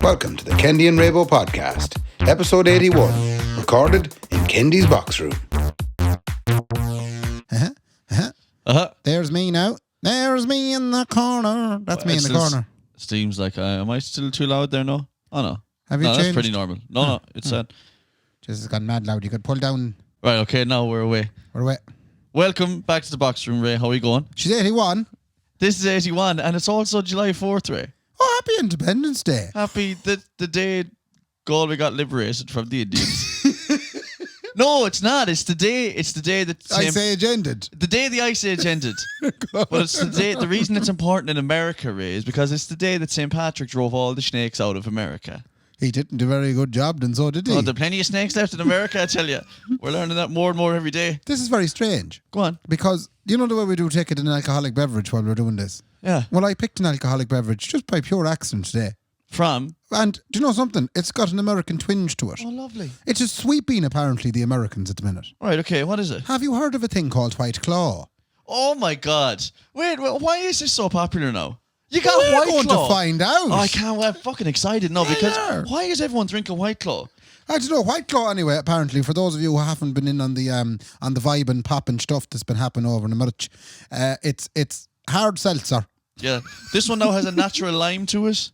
Welcome to the Kendy and Raybo podcast, episode 81, recorded in Kendy's box room. There's me now. There's me in the corner. That's me in the corner. Seems like am I still too loud there? No. Oh no. Have you changed? That's pretty normal. No, it's Just it's gone mad loud. You could pull down. right. Okay, now we're away. We're away. Welcome back to the box room, Ray. How are you going? She's 81. This is 81, and it's also July 4th, Ray. Oh, happy Independence Day. Happy the day Galway got liberated from the Indians. No, it's not. It's the day. It's the day that Ice Age ended. The day the Ice Age ended. But it's the day. The reason it's important in America, Ray, is because it's the day that St. Patrick drove all the snakes out of America. He didn't do a very good job, then so did he? Oh, there are plenty of snakes left in America, I tell you. We're learning that more and more every day. This is very strange. Go on. Because you know the way we do take it in an alcoholic beverage while we're doing this? Yeah. Well, I picked an alcoholic beverage just by pure accident today. From? And do you know something? It's got an American twinge to it. Oh, lovely. It's just sweeping, apparently, the Americans at the minute. Right, okay, what is it? Have you heard of a thing called White Claw? Oh, my God. Wait, why is this so popular now? You got We're White going Claw. to find out. Oh, I can't. I'm fucking excited now because why is everyone drinking White Claw? I don't know. White Claw, anyway, apparently, for those of you who haven't been in on the vibe and pop and stuff that's been happening over in the March, it's hard seltzer. Yeah, this one now has a natural lime to it.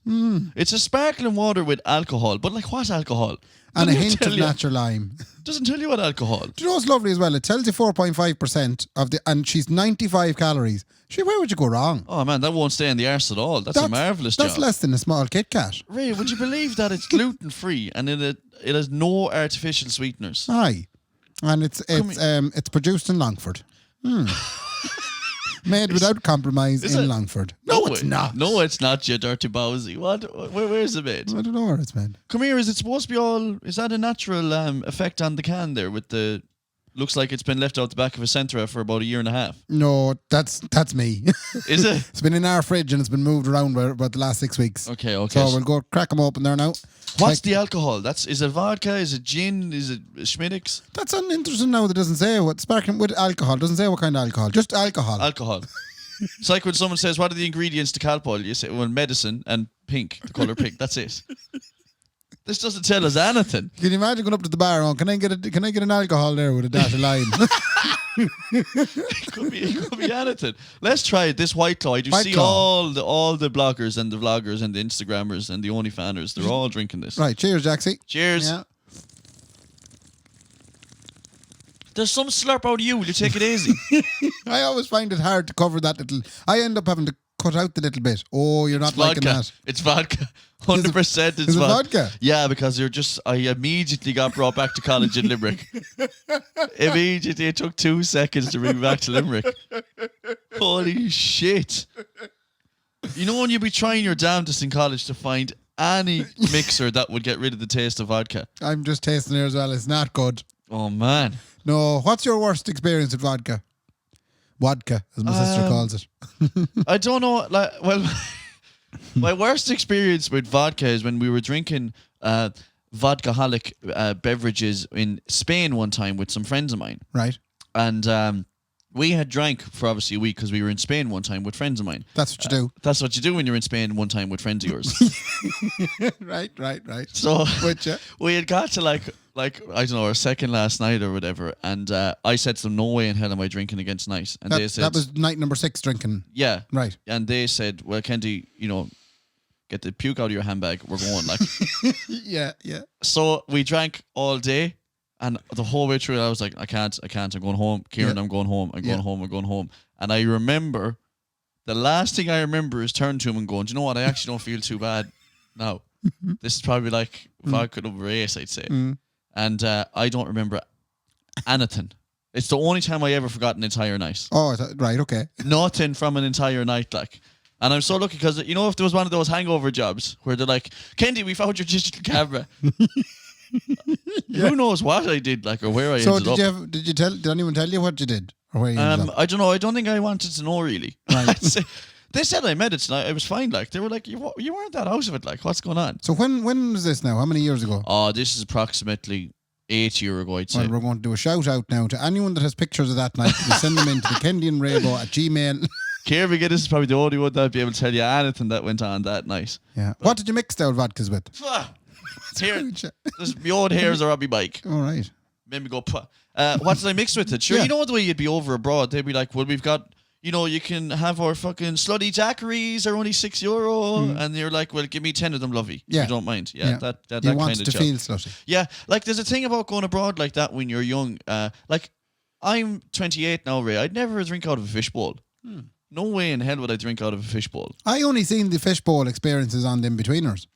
It's a sparkling water with alcohol, but like what alcohol? And a Doesn't hint tell of you. natural lime. Doesn't tell you what alcohol. Do you know what's lovely as well? It tells you 4.5% of the, and she's 95 calories. Where would you go wrong? Oh man, that won't stay in the arse at all. That's a marvellous job. That's less than a small Kit Kat. Ray, would you believe that it's gluten free and it has no artificial sweeteners? Aye. And it's produced in Longford. Made without compromise in Longford. No, it's not. No, it's not, you dirty bowsy. What? Where is it made? I don't know where it's made. Come here, is it supposed to be all... Is that a natural effect on the can there with the... Looks like it's been left out the back of a Centra for about a year and a half. No, that's me. Is it? It's been in our fridge and it's been moved around for about the last 6 weeks. Okay. So we'll go crack them open there now. What's the alcohol? Is it vodka? Is it gin? Is it Schmiddix? That's uninteresting now. That doesn't say what sparkling with alcohol. Doesn't say what kind of alcohol. Just alcohol. Alcohol. It's like when someone says, "What are the ingredients to Calpol?" You say, "Well, medicine and pink, the color pink." That's it. This doesn't tell us anything. Can you imagine going up to the bar and can I get an alcohol there with a dash of lime? It could be anything. Let's try it. This White Claw. I do White see Claw. all the bloggers and the vloggers and the Instagrammers and the OnlyFanners. They're all drinking this. Right. Cheers, Jaxie. Cheers. Yeah. There's some slurp out of you. Will you take it easy? I always find it hard to cover that little. I end up having to cut out the little bit. Oh, you're not liking that. It's vodka. 100% it's is it vodka? Yeah, because I immediately got brought back to college in Limerick. Immediately. It took 2 seconds to bring me back to Limerick. Holy shit. You know when you'd be trying your damnedest in college to find any mixer that would get rid of the taste of vodka? I'm just tasting it as well. It's not good. Oh, man. No. What's your worst experience with vodka? Vodka, as my sister calls it. I don't know. My worst experience with vodka is when we were drinking vodka-holic beverages in Spain one time with some friends of mine. Right. And we had drank for obviously a week because we were in Spain one time with friends of mine. That's what you do. That's what you do when you're in Spain one time with friends of yours. Right. So With you. we had got to like I don't know, our second last night or whatever, and I said to them, "No way in hell am I drinking against night." And they said that was night number 6 drinking. Yeah. Right. And they said, "Well, Kendy, get the puke out of your handbag. We're going." Like, Yeah. so we drank all day, and the whole way through, I was like, "I can't. I'm going home, Kieran. Yeah. I'm going home. I'm going home." And I remember, the last thing I remember is turning to him and going, "Do you know what? I actually don't feel too bad now. This is probably like vodka number 8, I'd say." And I don't remember anything. It's the only time I ever forgot an entire night. Oh, right, okay. Nothing from an entire night, like. And I'm so lucky because, if there was one of those hangover jobs where they're like, "Kendy, we found your digital camera." Who knows what I did, or where I ended up. So did anyone tell you what you did? Or where you ended up? I don't know. I don't think I wanted to know, really. Right. They said I made it tonight. I was fine. They were like, you weren't that out of it. What's going on? So when was this now? How many years ago? Oh, this is approximately 8 years ago, I'd say. Well, we're going to do a shout out now to anyone that has pictures of that night. We send them into the Kendy and Raybo at Gmail. Kieran McGuinness is probably the only one that'd be able to tell you anything that went on that night. Yeah. What did you mix the old vodkas with? My own hairs are on my bike. All right. Made me go, what did I mix with it? Sure, you know the way you'd be over abroad. They'd be like, well, we've got, you can have our fucking slutty daiquiris are only €6. And you're like, well, give me 10 of them, lovey. If you don't mind. Yeah, that you want kind of to job. feel slutty. Yeah, like there's a thing about going abroad like that when you're young. Like, I'm 28 now, Ray. I'd never drink out of a fishbowl. No way in hell would I drink out of a fishbowl. I only seen the fishbowl experiences on the In-Betweeners.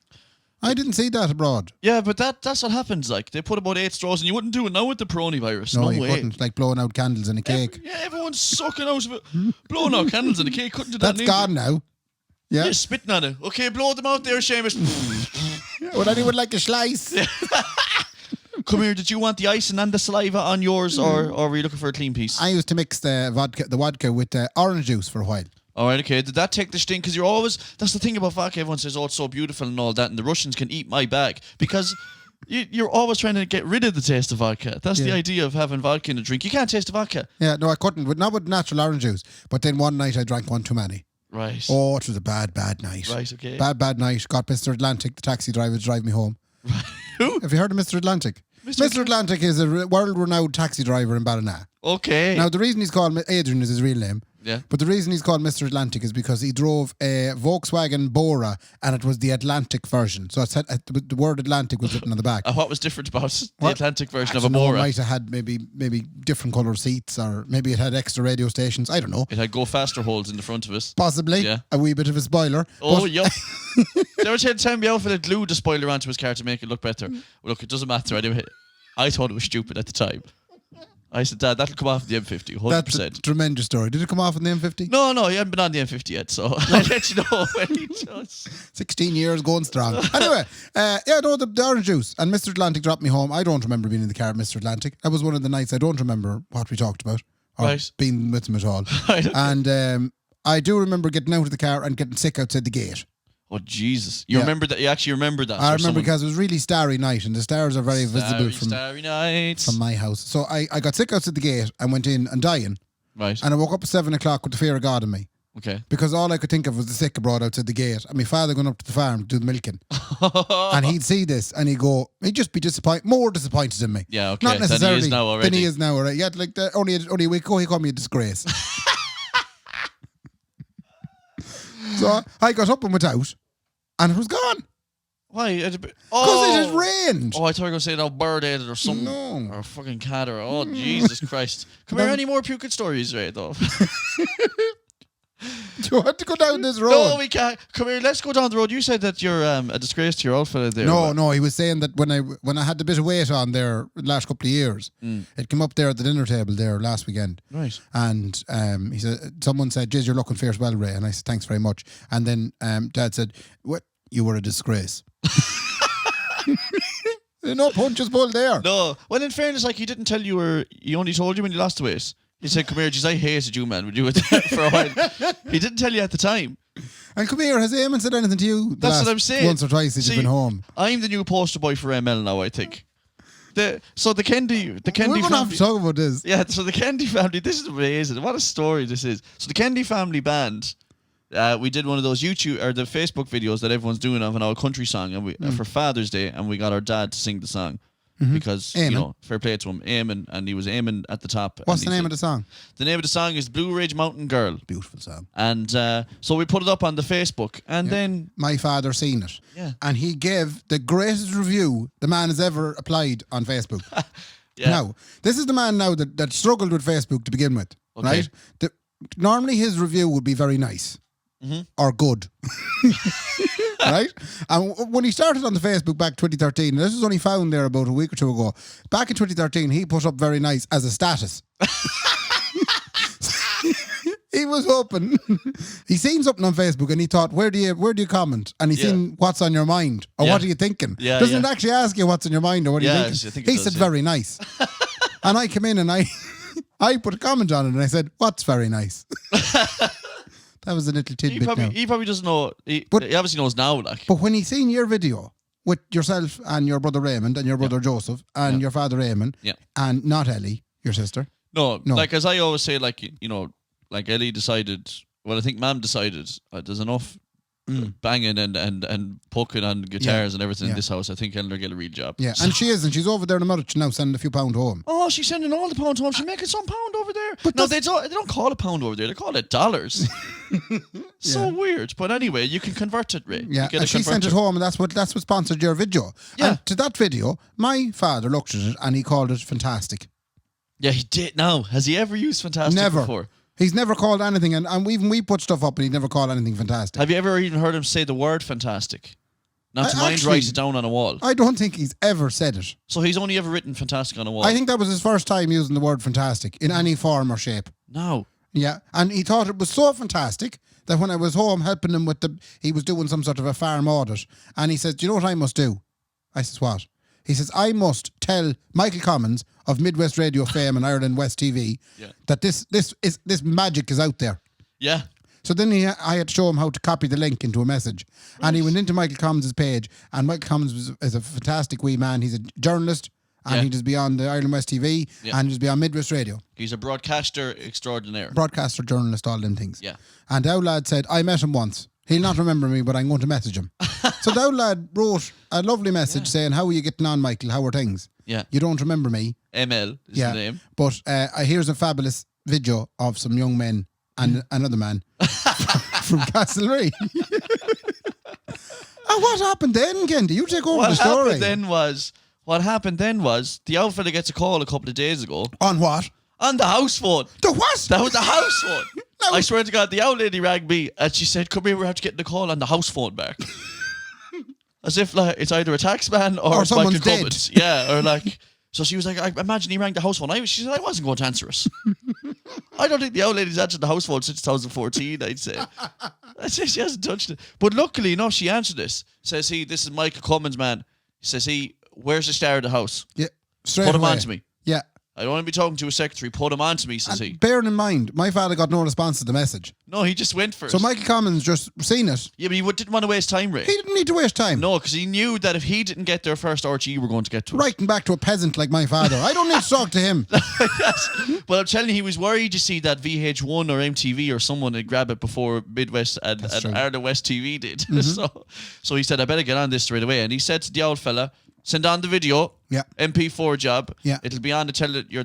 I didn't see that abroad. Yeah, but that's what happens. Like, they put about 8 straws, and you wouldn't do it now with the coronavirus. No, No you way. couldn't. Like blowing out candles in a cake. Everyone's sucking out of it. Blowing out candles in a cake. Couldn't do that. That's gone now. Yeah. You're spitting at it. Okay, blow them out there, Seamus. Would anyone like a slice? Come here, did you want the icing and the saliva on yours, or were you looking for a clean piece? I used to mix the vodka with orange juice for a while. All right, okay. Did that take the sting? Because you're always... That's the thing about vodka. Everyone says, oh, it's so beautiful and all that, and the Russians can eat my bag. Because you're always trying to get rid of the taste of vodka. That's the idea of having vodka in a drink. You can't taste the vodka. Yeah, no, I couldn't. Not with natural orange juice. But then one night I drank one too many. Right. Oh, it was a bad night. Right, okay. Bad night. Got Mr. Atlantic, the taxi driver, to drive me home. Who? Have you heard of Mr. Atlantic? Mr. Atlantic is a world-renowned taxi driver in Ballina. Okay. Now, the reason he's called Adrian is his real name. Yeah. But the reason he's called Mr. Atlantic is because he drove a Volkswagen Bora, and it was the Atlantic version. So it said, the word Atlantic was written on the back. What was different about the Atlantic version of a It Bora? might have had maybe different colour seats, or maybe it had extra radio stations. I don't know. It had go faster holes in the front of it. Possibly. Yeah. A wee bit of a spoiler. Oh, but yup. They were telling me out for the glued the spoiler onto his car to make it look better. Well, look, it doesn't matter anyway. I thought it was stupid at the time. I said, Dad, that'll come off the M50, 100%. That's a tremendous story. Did it come off on the M50? No, he hadn't been on the M50 yet, so I'll let you know when he does. 16 years going strong. Anyway, the orange juice. And Mr. Atlantic dropped me home. I don't remember being in the car with Mr. Atlantic. That was one of the nights I don't remember what we talked about. Or being with him at all. Right, okay. And I do remember getting out of the car and getting sick outside the gate. Oh, Jesus. You remember that? You actually remember that? I remember because it was really starry night, and the stars are very visible from starry night. from my house. So I got sick outside the gate and went in and dying. Right. And I woke up at 7 o'clock with the fear of God in me. Okay. Because all I could think of was the sick abroad outside the gate, and my father going up to the farm to do the milking. And he'd see this and he'd just be more disappointed in me. Yeah, okay. Not necessarily Than he is now already. Than he is now already. Yeah, like only a week ago he called me a disgrace. So I got up and went out, and it was gone. Why? Because it had rained. Oh, I thought you were going to say that bird ate it or something. No. Or a fucking cat or... Oh, Jesus Christ. Come here, any more puking stories, right, though? Do you want to go down this road? No, we can't. Come here, let's go down the road. You said that you're a disgrace to your old fella there. No, he was saying that when I had a bit of weight on there the last couple of years, it came up there at the dinner table there last weekend. Right. And he said, someone said, "Jeez, you're looking fierce well, Ray." And I said, "Thanks very much." And then Dad said, "What? You were a disgrace." No punches pulled there. No. Well, in fairness, like, he didn't tell you he only told you when you lost the weight. He said, "Come here, jeez, I hated you, man. Would you do it for a while?" He didn't tell you at the time. And come here, has Eamon said anything to you? That's what I'm saying. Once or twice since you've been home. I'm the new poster boy for ML now, I think. The Kendy We're going to have to talk about this. Yeah, so the Kendy family, this is amazing. What a story this is. So the Kendy family band, we did one of those YouTube or the Facebook videos that everyone's doing of an old country song, and we for Father's Day, and we got our dad to sing the song. Because, Eamon. fair play to him, Eamon, and he was Eamon at the top. What's the name of the song? The name of the song is Blue Ridge Mountain Girl. Beautiful song. And so we put it up on the Facebook, and then... My father seen it. Yeah. And he gave the greatest review the man has ever applied on Facebook. Yeah. Now, this is the man now that struggled with Facebook to begin with, right? Normally his review would be very nice. Or good. Right? And when he started on the Facebook back 2013, and this was only found there about a week or two ago, back in 2013 he put up very nice as a status. He was hoping he seen something on Facebook and he thought, where do you comment? And he seen what's on your mind or what are you thinking? Doesn't it actually ask you what's on your mind or what are you thinking? I think he does, said very nice. And I came in and I put a comment on it and I said, what's very nice? That was a little tidbit. He probably doesn't know. He obviously knows now. Like, but when he seen your video with yourself and your brother Raymond and your brother Joseph and your father Eamon and not Ellie, your sister. No, like as I always say, like like Ellie decided Well, I think Mum decided there's enough banging and poking on guitars and everything in this house. I think Eleanor get a real job. Yeah, and she is, and she's over there in America now sending a few pound home. Oh, she's sending all the pounds home. She's making some pound over there. But no, they don't call it pound over there. They call it dollars. So weird. But anyway, you can convert it, Ray. Yeah, and she sent it home, and that's what sponsored your video. Yeah. And to that video, my father looked at it and he called it fantastic. Yeah, he did. Now, has he ever used fantastic before? He's never called anything, and we put stuff up, and he never called anything fantastic. Have you ever even heard him say the word fantastic? Not to mind write it down on a wall. I don't think he's ever said it. So he's only ever written fantastic on a wall? I think that was his first time using the word fantastic in any form or shape. No. Yeah, and he thought it was so fantastic that when I was home helping him he was doing some sort of a farm audit, and he says, "Do you know what I must do?" I says, "What?" He says, "I must tell Michael Commons of Midwest Radio fame and Ireland West TV that this magic is out there." Yeah. So then I had to show him how to copy the link into a message. Right. And he went into Michael Commons' page, and Michael Commons is a fantastic wee man. He's a journalist, and he does be on the Ireland West TV, and he does be on Midwest Radio. He's a broadcaster extraordinaire. Broadcaster, journalist, all them things. Yeah. And the old lad said, "I met him once. He'll not remember me, but I'm going to message him." So the old lad wrote a lovely message saying, "How are you getting on, Michael? How are things? Yeah. You don't remember me." ML is the name. But here's a fabulous video of some young men and another man from Castlereagh. And what happened then, Kendy? You take over the story. What happened then was the old fella gets a call a couple of days ago. On what? On the house phone. The what? That was the house phone. No. I swear to God, the old lady rang me and she said, "Come here, we have to get the call on the house phone back." As if like it's either a tax man or someone's Michael dead. Cummins. Yeah, or like. So she was like, "I imagine he rang the house phone." She said, "I wasn't going to answer us." I don't think the old lady's answered the house phone since 2014, I'd say. I'd say she hasn't touched it. But luckily enough, she answered this. Says he, "This is Michael Cummins, man." Says he, "Where's the star of the house?" Yeah, straight Put him away. on to me. Yeah. I don't want to be talking to a secretary. Put him on to me, says he. Bearing in mind, my father got no response to the message. No, he just went first. So Michael Commons just seen it. Yeah, but he didn't want to waste time, Ray. He didn't need to waste time. No, because he knew that if he didn't get there first, RTE were going to get to it. Writing back to a peasant like my father. I don't need to talk to him. Yes. But I'm telling you, he was worried to see that VH1 or MTV or someone would grab it before Midwest and Ireland West TV did. Mm-hmm. So he said, "I better get on this straight away." And he said to the old fella, "Send on the video. Yeah. MP4 job. Yeah. It'll be on the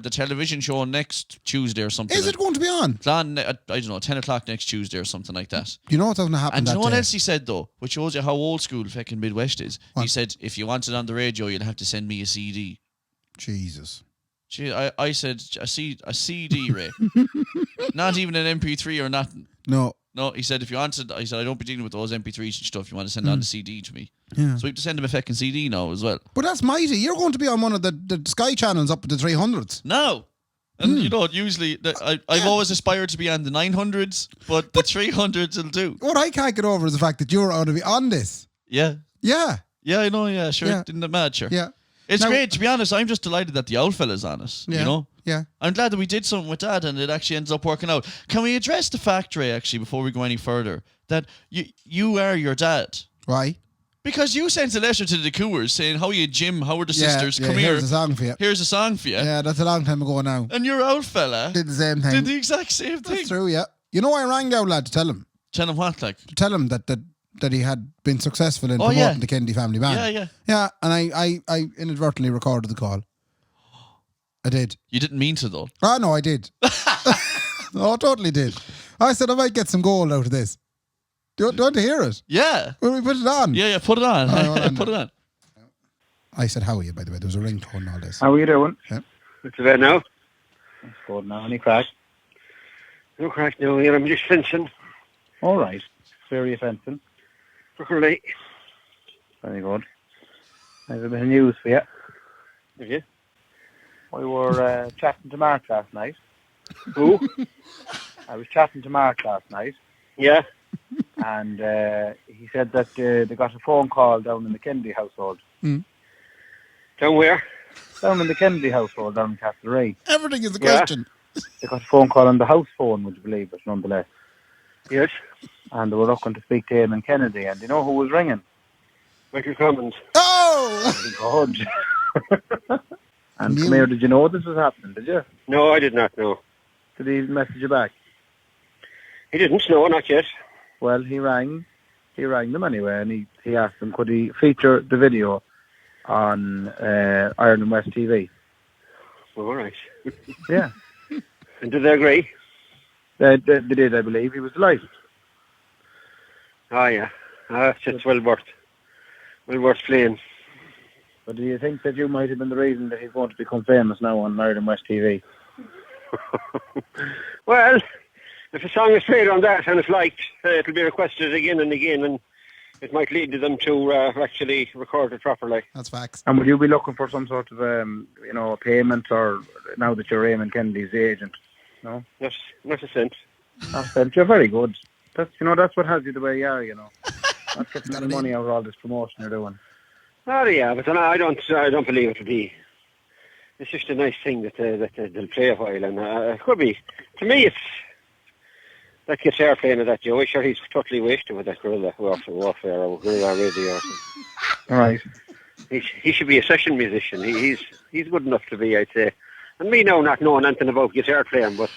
television show next Tuesday or something. Is it going to be on? It's on, I don't know, 10 o'clock next Tuesday or something like that." You know what's going to happen And that you know what day? else he said, though? Which shows you how old school fucking Midwest is. What? He said, "If you want it on the radio, you'll have to send me a CD. Jesus. Gee, I said, a CD, Ray. Not even an MP3 or nothing. No, he said, "If you want it," I said, "I don't be dealing with those MP3s and stuff. You want to send on the CD to me." Yeah. So we have to send him a fucking CD now as well. But that's mighty. You're going to be on one of the Sky channels up at the 300s. No. And you know, usually, I've always aspired to be on the 900s, but the 300s will do. What I can't get over is the fact that you're going to be on this. Yeah. Yeah. Yeah, I know, yeah, sure. Yeah. Didn't it mad, sure. Yeah. It's Now- great, to be honest. I'm just delighted that the old fella's on it, Yeah. you know? Yeah. I'm glad that we did something with that and it actually ends up working out. Can we address the fact, Ray, actually, before we go any further, that you are your dad? Why? Because you sent a letter to the Coors saying, "How are you, Jim? How are the sisters? Come here. Here's a song for you. Here's a song for you." Yeah, that's a long time ago now. And your old fella Did the same thing. did the exact same thing. That's true, yeah. You know, I rang the old lad to tell him. Tell him what, like? To tell him that he had been successful in Oh, promoting yeah. the Kendy family band. Yeah, yeah. Yeah, and I inadvertently recorded the call. I did. You didn't mean to, though. Oh, no, I did. Oh, I totally did. I said I might get some gold out of this. Do you want to hear it? Yeah. Will we put it on? Yeah, put it on. hold on Put it now. on. I said, "How are you?" By the way, there was a ringtone and all this. How are you doing? Yeah. What's the bed now? It's good now. Any crack? No crack now. Here I'm just fencing. All right. Where are you fencing? For Curly. Very good. I have a bit of news for you. Have you? We were chatting to Mark last night. Who? I was chatting to Mark last night. Yeah. And he said that they got a phone call down in the Kendy household. Mm. Down where? Down in the Kendy household, down in Castlereagh. Everything is a question. They got a phone call on the house phone, would you believe it, nonetheless. Yes. And they were looking to speak to him and Kennedy, and do you know who was ringing? Michael Commons. Oh! God. And come here, did you know this was happening, did you? No, I did not know. Did he message you back? He didn't. No, not yet. Well, he rang them anyway, and he asked them could he feature the video on Ireland West TV. All right. Yeah. And did they agree? They did, I believe. He was delighted. Oh, yeah. It's just well worth playing. But do you think that you might have been the reason that he's going to become famous now on Ireland West TV? Well, if a song is played on that and it's liked, it'll be requested again and again, and it might lead to them to actually record it properly. That's facts. And would you be looking for some sort of, payment, or now that you're Raymond Kennedy's agent? No? Not a cent. Not a cent. You're very good. That's what has you the way you are, Not getting any money out of all this promotion you're doing. Oh, yeah, but I don't believe it'll be. It's just a nice thing that they'll play a while, and it could be. To me, it's that guitar playing of that Joey. Sure, he's totally wasted with that guerrilla warfare or guerrilla radio. All right. He should be a session musician. He's good enough to be, I'd say. And me now not knowing anything about guitar playing, but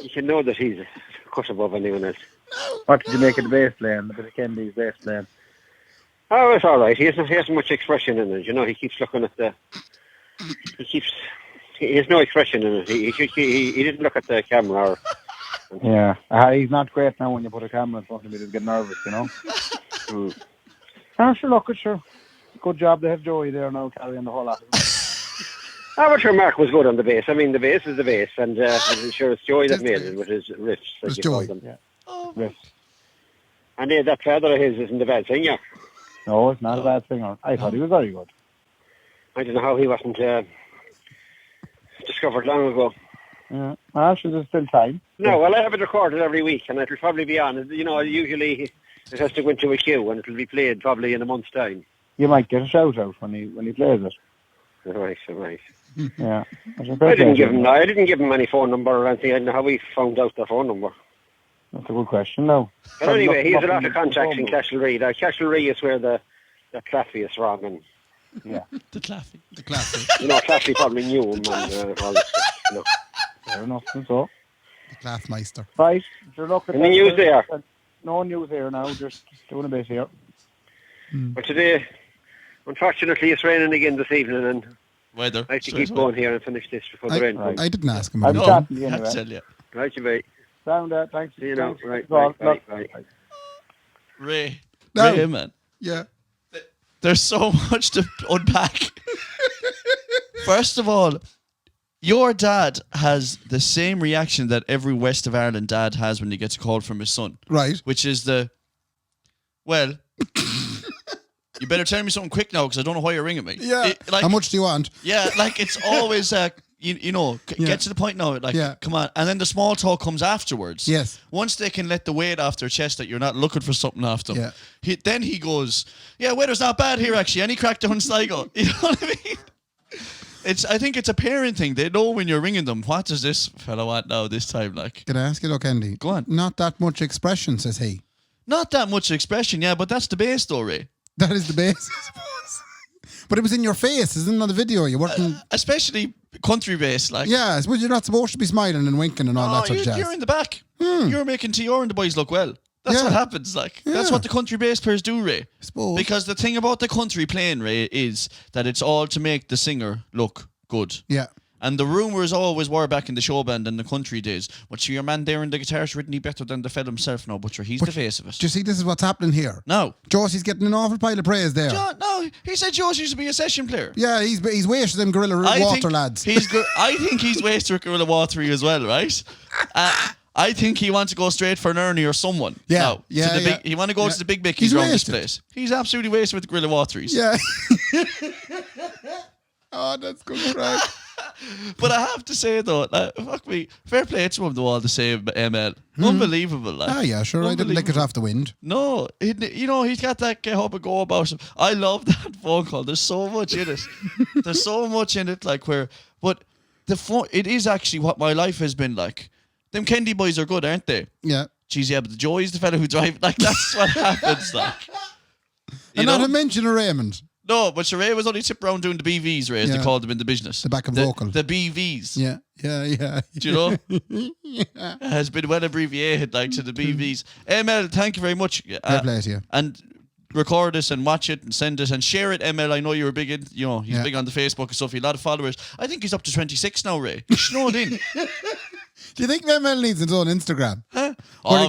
you can know that he's a cut above anyone else. What did you make of the bass playing? A bit of Kendy's bass playing? Oh, it's all right. He hasn't much expression in it. He keeps looking at the. He has no expression in it. He didn't look at the camera. Yeah, he's not great now when you put a camera in front of me to get nervous, Sure, look, sure. Good job to have Joey there now carrying the whole lot. But sure, Mark was good on the bass. I mean, the bass is the bass, and I'm sure it's Joey that made it with his riffs. It's Joey. Yeah. Riffs. And that father of his isn't a bad singer. No, it's not a bad singer. I thought he was very good. I don't know how he wasn't discovered long ago. Yeah, well, sure, there's still time. No, well, I have it recorded every week, and it'll probably be on. Usually it has to go into a queue, and it'll be played probably in a month's time. You might get a shout out when he plays it. Right. Yeah. I didn't give him any phone number or anything. I don't know how he found out the phone number. That's a good question, no. But anyway, he has a lot of contacts in Castlereagh. Castlereagh is where the Claffey is from, and yeah, the Claffey. Claffey probably knew him and all this stuff. Fair enough, and so. The Claffmeister. Right, you're looking. Any news there? No news here now. Just doing a bit here. But today, unfortunately, it's raining again this evening, and weather. I have to keep going here and finish this before the rain comes. I didn't ask him. I'm chatting to you I have to anyway. tell you. Right, you mate. Sound out. Thanks. See you now. Right. Ray, No. man. Yeah. There's so much to unpack. First of all, your dad has the same reaction that every West of Ireland dad has when he gets a call from his son. Right. Which is you better tell me something quick now because I don't know why you're ringing me. Yeah. How much do you want? Yeah, it's always get to the point now. Come on. And then the small talk comes afterwards. Yes. Once they can let the weight off their chest that you're not looking for something off them. Yeah. Then he goes, yeah, weather's not bad here actually. Any crack down Sligo. You know what I mean? I think it's a parent thing. They know when you're ringing them, what does this fella want now this time? Can I ask you, Kendy? Go on. Not that much expression, says he. Not that much expression, yeah, but that's the base story. That is the base, I suppose. But it was in your face, isn't it, on the video? You're working... especially country bass, Yeah, I suppose you're not supposed to be smiling and winking and all that sort of jazz. You're in the back. You're making T.R. and the boys look well. That's what happens, That's what the country bass players do, Ray. I suppose. Because the thing about the country playing, Ray, is that it's all to make the singer look good. Yeah. And the rumours always were back in the show band in the country days. But your man there in the guitar's written better than the fella himself now, but he's the face of it. Do you see this is what's happening here? No. Josie's getting an awful pile of praise there. No, he said Josie used to be a session player. Yeah, he's wasted them Gorilla Water lads. I think he's wasted with Gorilla Watery as well, right? I think he wants to go straight for an Ernie or someone. Yeah, He want to go to the big Mickey's around this place. He's absolutely wasted with Gorilla Wateries. Yeah. Oh, that's good crack. But I have to say though, fuck me, fair play to him though, all the same, ML. Unbelievable. Yeah, sure. I didn't lick it off the wind. No, he's got that get up and go about him. I love that phone call. There's so much in it. There's so much in it, but the phone, it is actually what my life has been like. Them Kendy boys are good, aren't they? Yeah. Jeez, yeah, but the Joey's the fella who drives. That's what happens, And not a mention of Raymond. No, but Ray was only tip around doing the BVs, Ray, as they called them in the business. The back and vocal. The BVs. Yeah. Do you know? It has been well abbreviated, like, to the BVs. ML, thank you very much. Fair play to you. And record this and watch it and send it and share it, ML. I know you were big in, he's big on the Facebook and stuff. He a lot of followers. I think he's up to 26 now, Ray. He's snowed in. Do you think ML needs his own Instagram? Huh?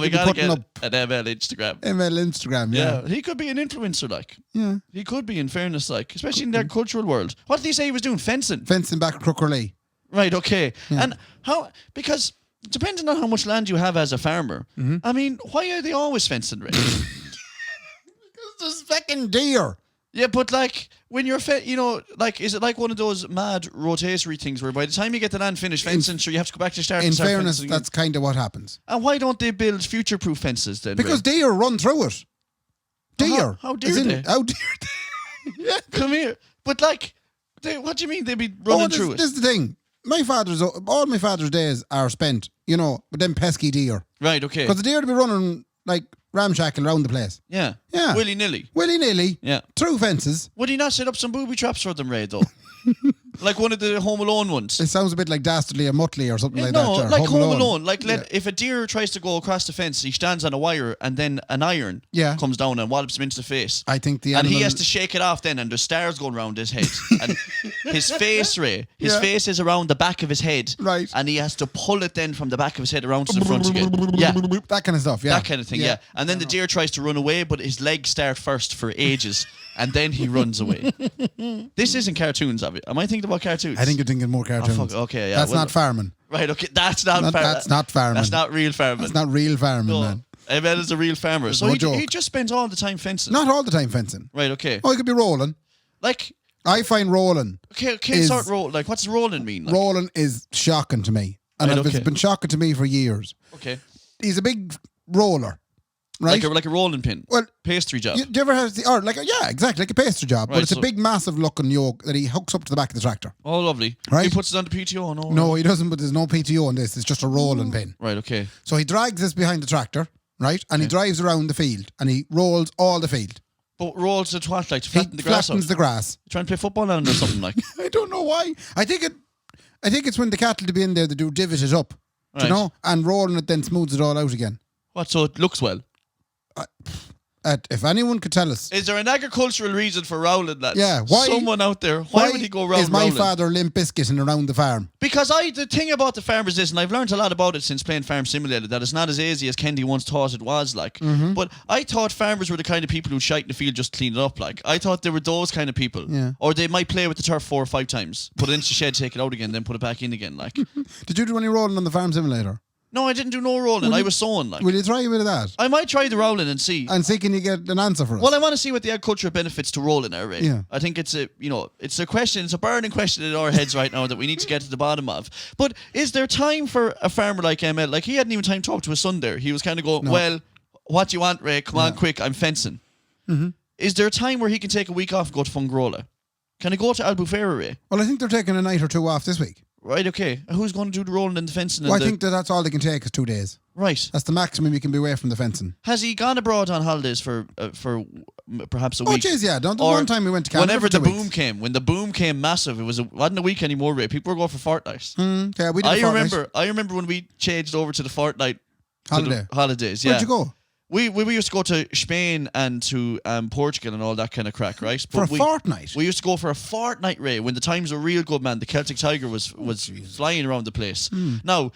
We got gotta get an ML Instagram. ML Instagram, yeah. He could be an influencer, like. Yeah. He could be, in fairness, like, especially in the agricultural world. What did he say he was doing? Fencing. Fencing back Crookerlee. Right, okay. Yeah. And because depending on how much land you have as a farmer, I mean, why are they always fencing, Ray? Because there's fucking deer. Yeah, but like when you're like, is it like one of those mad rotatory things where by the time you get the land finished fencing, sure you have to go back to start? In and start fairness, fencing that's kind of what happens. And why don't they build future-proof fences then? Because Ray? deer run through it. Deer. How dare they? How dare they? Yeah, come here. But like, what do you mean they'd be running through it? This is the thing. All my father's days are spent, with them pesky deer. Right, okay. Because the deer would be running like ramshackle around the place. Yeah. Yeah. Willy-nilly. Willy-nilly. Yeah. Through fences. Would he not set up some booby traps for them, Ray, though? Like one of the Home Alone ones. It sounds a bit like Dastardly and Muttley or something like no, that. No, like Home Alone. Like if a deer tries to go across the fence, he stands on a wire and then an iron comes down and wallops him into the face. I think and he has to shake it off then, and there's stars going around his head. And his face, Ray, face is around the back of his head. Right. And he has to pull it then from the back of his head around to the front again. Yeah. That kind of stuff, yeah. That kind of thing, yeah. And then the deer tries to run away, but his legs start first for ages. And then he runs away. This isn't cartoons, am I thinking about cartoons? I think you're thinking more cartoons. Oh, fuck, okay, yeah. That's not farming. Right, okay. That's not farming. That's not farming. That's not real farming. That's not real farming, man. Emel is a real farmer. So he just spends all the time fencing. Not all the time fencing. Right, okay. Oh, he could be rolling. Like, I find rolling. Okay, start roll. Like, what's rolling mean? Like? Rolling is shocking to me. And it's been shocking to me for years. Okay. He's a big roller. Right? Like a rolling pin. Well, pastry job. Do you ever have exactly, like a pastry job. Right, but it's a big, massive looking yoke that he hooks up to the back of the tractor. Oh, lovely. Right? He puts it on the PTO? No, he doesn't, but there's no PTO on this. It's just a rolling pin. Right, okay. So he drags this behind the tractor, right? And he drives around the field and he rolls all the field. But rolls it what, like to flatten the grass? Flattens the grass. Trying to play football on it or something like? I don't know why. I think it's when the cattle to be in there, they do divot it up, right. And rolling it then smooths it all out again. What, so it looks well? If anyone could tell us. Is there an agricultural reason for rowling, lads? Yeah, why? Someone out there, why would he go round is my rowling? father Limp Bizkitting around the farm? Because the thing about the farmers is, and I've learned a lot about it since playing Farm Simulator, that it's not as easy as Kendy once thought it was, like. Mm-hmm. But I thought farmers were the kind of people who'd shite in the field just to clean it up, like. I thought they were those kind of people. Yeah. Or they might play with the turf 4 or 5 times, put it into the shed, take it out again, then put it back in again, like. Did you do any rolling on the Farm Simulator? No, I didn't do no rolling. I was sowing, like. Will you try a bit of that? I might try the rolling and see. And see, can you get an answer for us? Well, I want to see what the agricultural benefits to rolling are, Ray. Yeah. I think it's a question, it's a burning question in our heads right now that we need to get to the bottom of. But is there time for a farmer like ML? Like, he hadn't even time to talk to his son there. He was kind of going, well, what do you want, Ray? Come on, quick, I'm fencing. Mm-hmm. Is there a time where he can take a week off and go to Fungrola? Can I go to Albufera, Ray? Well, I think they're taking a night or two off this week. Right, okay. Who's going to do the rolling and the fencing? Well, I think that's all they can take is 2 days. Right. That's the maximum you can be away from the fencing. Has he gone abroad on holidays for perhaps a week? Oh, jeez, yeah. The one time we went to Canada whenever for 2 the weeks. boom came, when the boom came massive, wasn't a week anymore, Ray. People were going for fortnights. Yeah, we did a fortnight. I remember when we changed over to the fortnight holidays. Yeah. Where'd you go? We used to go to Spain and to Portugal and all that kind of crack, right? For a fortnight? We used to go for a fortnight, Ray, when the times were real good, man. The Celtic Tiger was flying around the place. Now,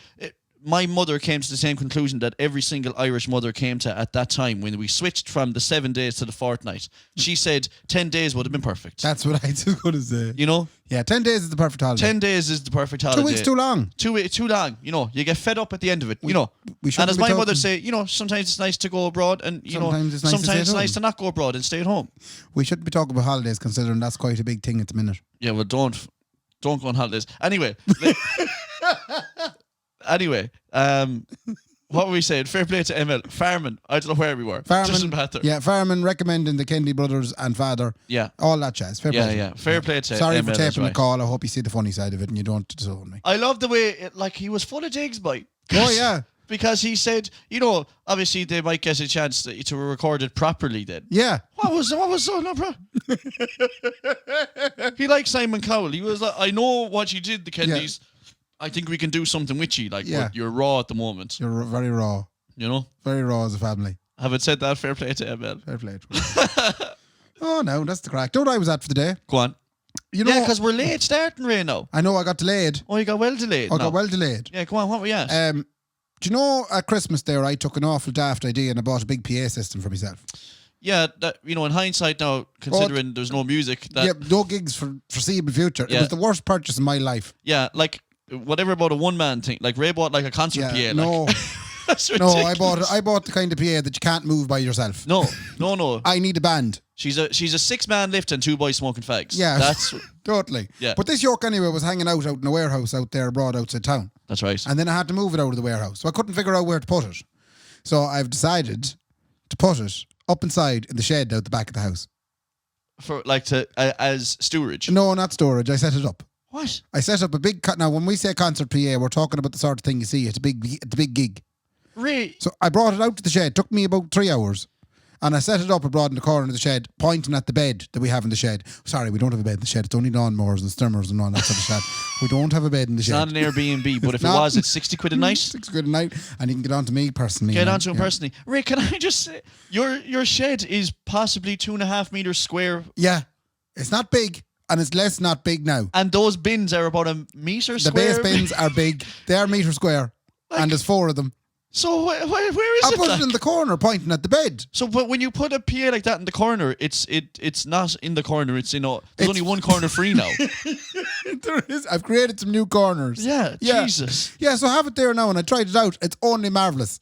my mother came to the same conclusion that every single Irish mother came to at that time when we switched from the 7 days to the fortnight. She said 10 days would have been perfect. That's what I was going to say. You know? Yeah, 10 days is the perfect holiday. 10 days is the perfect holiday. 2 weeks too long. Too long. You know, you get fed up at the end of it. And as my mother say, sometimes it's nice to go abroad, and sometimes it's nice to not go abroad and stay at home. We shouldn't be talking about holidays, considering that's quite a big thing at the minute. Yeah, well, don't go on holidays. Anyway. What were we saying? Fair play to ML. Farming. I don't know where we were. Farming. Doesn't matter. Yeah, farming, recommending the Kendy brothers and father. Yeah. All that jazz. Fair play. Yeah. Fair play to Sorry ML for taping the call. I hope you see the funny side of it and you don't disown me. I love the way, he was full of jigs, boy. Oh, yeah. Because he said, obviously they might get a chance to record it properly then. Yeah. What was so no, bro? He likes Simon Cowell. He was like, I know what you did, the Kendys. I think we can do something with you. Like, you're raw at the moment. You're very raw. You know? Very raw as a family. Having said that, fair play to ML. Fair play to him. Oh, no, that's the crack. Know what I was at for the day? Go on. You know, because we're late starting, Ray, now. I know, I got delayed. Oh, you got well delayed. I got well delayed. Yeah, go on, what were you at? Do you know, at Christmas there, I took an awful daft idea and I bought a big PA system for myself. Yeah, that, you know, in hindsight now, considering there's no music. No gigs for foreseeable future. Yeah. It was the worst purchase in my life. Yeah, like, whatever about a one-man thing. Like, Ray bought, like, a concert PA. No. Like, that's no, ridiculous. I bought the kind of PA that you can't move by yourself. No. I need a band. She's a 6-man lift and 2 boys smoking fags. Yeah, that's totally. Yeah. But this yoke anyway was hanging out in a warehouse out there abroad outside town. That's right. And then I had to move it out of the warehouse, so I couldn't figure out where to put it. So I've decided to put it up inside in the shed out the back of the house. For like as storage. No, not storage. I set it up. What? I set up a big now. When we say concert PA, we're talking about the sort of thing you see. It's a big gig. Really? So I brought it out to the shed. It took me about 3 hours. And I set it up abroad in the corner of the shed, pointing at the bed that we have in the shed. Sorry, we don't have a bed in the shed. It's only lawnmowers and stimmers and all that sort of stuff. We don't have a bed in the shed. It's not an Airbnb, but if it was, it's 60 quid a night. 60 quid a night, and you can get on to me personally. Get on to him personally. Ray, can I just say, your shed is possibly 2.5 meters square. Yeah. It's not big, and it's less not big now. And those bins are about a metre square. The base bins are big. They are metre square, and there's 4 of them. So where is it? I put it in the corner, pointing at the bed. So, but when you put a PA like that in the corner, it's not in the corner. It's there's only one corner free now. There is. I've created some new corners. Yeah, Jesus. Yeah, so I have it there now, and I tried it out. It's only marvellous.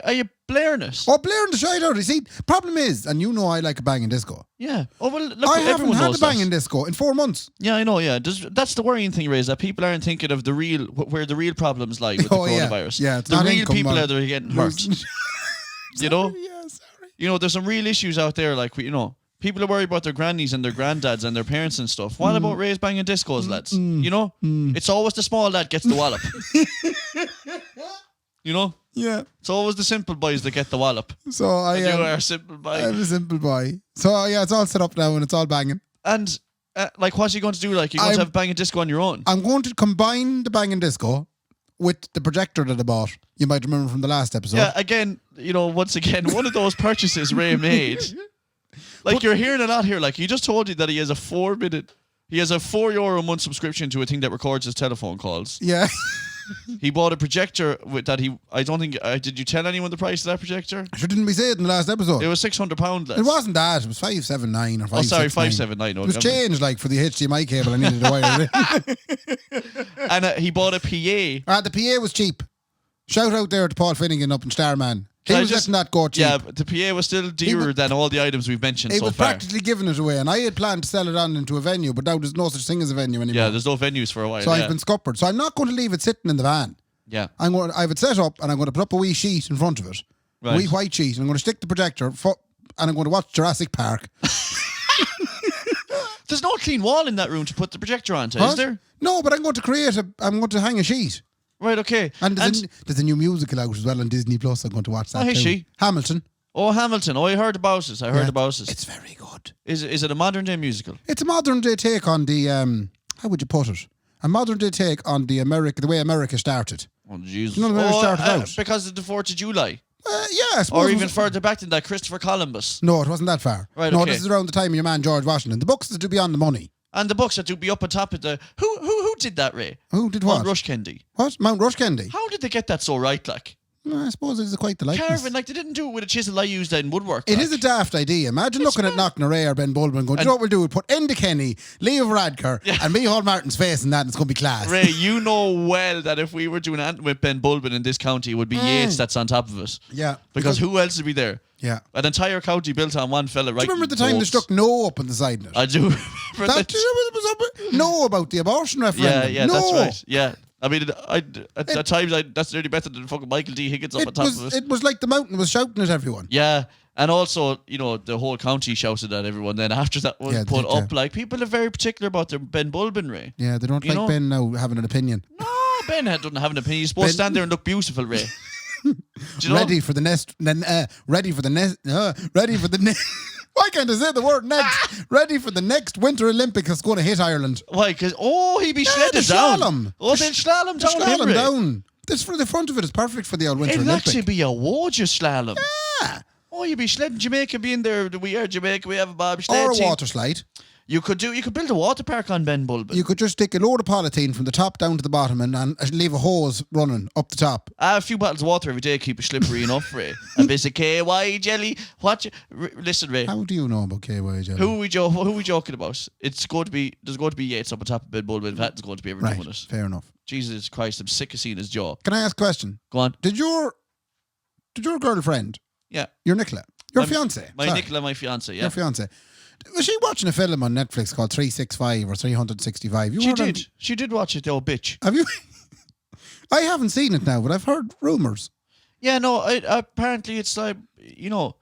Are you blaring it? Oh, blaring the shite out. You see, problem is, and you know I like a banging disco. Yeah. Oh, well, look, I haven't everyone had knows a banging disco in 4 months. Yeah, I know, yeah. That's the worrying thing, Ray, is that people aren't thinking of the real, where the real problems lie with the coronavirus. Yeah, it's the not real people that are getting hurt. You know? Yeah, sorry. You know, there's some real issues out there, like, you know, people are worried about their grannies and their granddads and their parents and stuff. What about Ray's banging discos, lads? You know? It's always the small lad gets the wallop. You know? Yeah. It's always the simple boys that get the wallop. So I And you are a simple boy. I'm a simple boy. So yeah, it's all set up now and it's all banging. And like, what's you going to do? Like, you're going to have banging disco on your own? I'm going to combine the banging disco with the projector that I bought. You might remember from the last episode. Yeah, again, you know, once again, one of those purchases Ray made. Like, you're hearing a lot here. Like, he just told you that he has a €4 a month subscription to a thing that records his telephone calls. Yeah. He bought a projector with that I don't think, did you tell anyone the price of that projector? Sure didn't we say it in the last episode? It was £600 less. It wasn't that. It was 579 or 569. Oh, sorry, 579. It was changed, like, for the HDMI cable I needed to wire it. And he bought a PA. The PA was cheap. Shout out there to Paul Finnegan up in Starman. He was letting that go cheap. Yeah, but the PA was still dearer than all the items we've mentioned so far. He was practically giving it away, and I had planned to sell it on into a venue, but now there's no such thing as a venue anymore. Yeah, there's no venues for a while. So I've been scuppered. So I'm not going to leave it sitting in the van. Yeah. I have it set up, and I'm going to put up a wee sheet in front of it. Right. A wee white sheet, and I'm going to stick the projector, and I'm going to watch Jurassic Park. There's no clean wall in that room to put the projector onto, is there? No, but I'm going to hang a sheet. Right, okay. And there's a new musical out as well on Disney Plus. I'm going to watch that. Oh, is she? Hamilton. Oh, Hamilton. Oh, I heard about it. It's very good. Is it a modern day musical? It's a modern day take on the how would you put it? A modern day take on the way America started. Oh, Jesus. You know the way it started out? Because of the 4th of July. Yeah, I suppose. Or even further back than that, Christopher Columbus. No, it wasn't that far. Right, no, okay. this is around the time of your man George Washington. The books that do beyond the money. And the books that do be up on top of the... Who did that, Ray? Who did what? Mount Rush Kendy. What? Mount Rush Kendy? How did they get that so right, like? I suppose it is quite the likeness. Carving, like, they didn't do it with a chisel I used in woodwork. It like. is a daft idea. Imagine looking at Knockna Ray or Ben Bulben and going, do you know what we'll do? We'll put Enda Kenny, Leo Varadkar, and Micheál Martin's face in that, and it's going to be class. Ray, you know well that if we were doing anything with Ben Bulben in this county, it would be Yates that's on top of it. Yeah. Because who else would be there? Yeah. An entire county built on one fella, right? Do you remember the time they stuck no up on the side of it? I do. No about the abortion referendum. Yeah, no. that's right. Yeah. I mean, at times, that's nearly better than fucking Michael D. Higgins up on top of it. It was like the mountain was shouting at everyone. Yeah. And also, you know, the whole county shouted at everyone. Then after that was put up, like, people are very particular about their Ben Bulben, Ray. Yeah, they don't like Ben now having an opinion. No, Ben doesn't have an opinion. He's supposed to stand there and look beautiful, Ray. Ready for the Why can't I say the word next? Ready for the next Winter Olympics that's going to hit Ireland. Why? Because, he'd be shredded the down. slalom. Oh, they'll slalom down. Slalom down. This for the front of it is perfect for the old Winter It'll Olympics. actually be a gorgeous slalom. Yeah. Oh, you'd be sledding Jamaica being there. We are Jamaica. We have a bobsled Or a team. water slide. You could build a water park on Ben Bulbin. You could just stick a load of polythene from the top down to the bottom and leave a hose running up the top. A few bottles of water every day keep it slippery enough, Ray. A bit of KY jelly. Listen, Ray. How do you know about KY jelly? Who are we joking about? There's going to be Yates up on top of Ben Bulbin. That's going to be everything with us. Fair enough. Jesus Christ, I'm sick of seeing his jaw. Can I ask a question? Go on. Did your girlfriend, Yeah. your Nicola, your fiance, Nicola, my fiance, yeah. your fiance, was she watching a film on Netflix called 365 or 365? She did watch it, the old bitch. Have you? I haven't seen it now, but I've heard rumours. Yeah, no, apparently it's like, how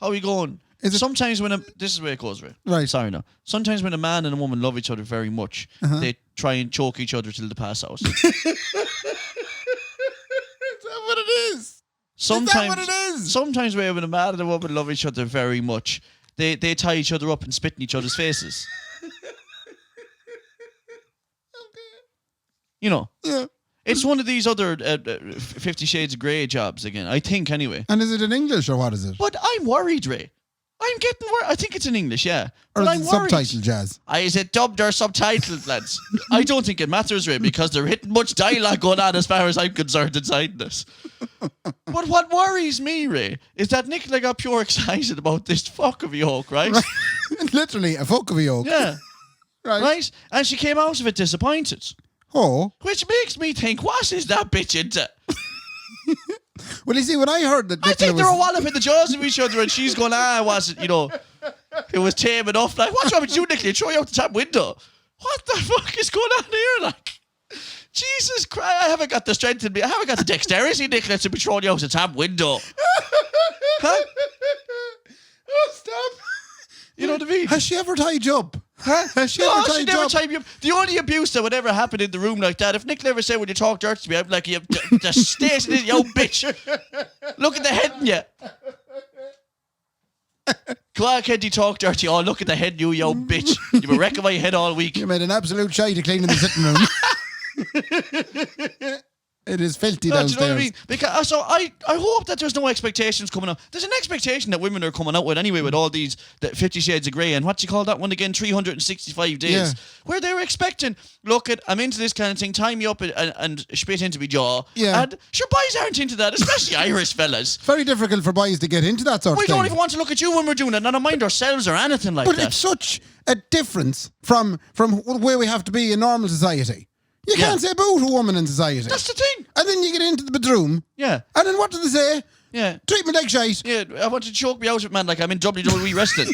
are you going? Sometimes this is the way it goes, Ray. Right. Sorry, no. Sometimes when a man and a woman love each other very much, they try and choke each other till they pass out. Is that what it is? Sometimes, is that what it is? Sometimes when a man and a woman love each other very much, they tie each other up and spit in each other's faces. Yeah. It's one of these other 50 Shades of Grey jobs again, I think, anyway. And is it in English or what is it? But I'm worried, Ray. I'm getting worried. I think it's in English, yeah. Or But is I'm it worried. subtitled, Jazz? Is it dubbed or subtitled, lads? I don't think it matters, Ray, because there isn't much dialogue going on as far as I'm concerned inside this. But what worries me, Ray, is that Nicola got pure excited about this fuck of a yoke, right? Literally a fuck of a yoke. Yeah. Right. And she came out of it disappointed. Oh. Which makes me think, what is that bitch into? Well, you see, when I heard that I Nicola think they're was... a wallop in the jaws of each other, and she's going, it wasn't, it was tame enough. Like, what's wrong with you, Nicola? Throw you out the top window. What the fuck is going on here? Like, Jesus Christ, I haven't got the strength in me. I haven't got the dexterity, Nicola, to be throwing you out the top window. Huh? Oh, stop. You know what I mean? Has she ever tied you up? Huh? Has she No, ever she tied never you up? tied me up. The only abuse that would ever happen in the room like that, if Nicola ever said, when you talk dirt to me, I'm like, you just stating it, you old bitch. Look at the head in you. Come on, Kendy, talk dirty. Oh, look at the head in you old bitch. You've been wrecking my head all week. You made an absolute shite of cleaning the sitting room. It is filthy No, do downstairs. you know what I mean? Because so I hope that there's no expectations coming up. There's an expectation that women are coming out with anyway with all these 50 Shades of Grey and what do you call that one again? 365 days. Yeah. Where they were expecting, look, I'm into this kind of thing, tie me up and spit into my jaw. Yeah. And sure, boys aren't into that, especially Irish fellas. Very difficult for boys to get into that sort We of thing. don't even want to look at you when we're doing it, not mind ourselves or anything like But that. it's such a difference from where we have to be in normal society. You Yeah. can't say boo to a woman in society. That's the thing. And then you get into the bedroom. Yeah. And then what do they say? Yeah. Treat me like shite. Yeah, I want to choke me out with man like I'm in WWE wrestling.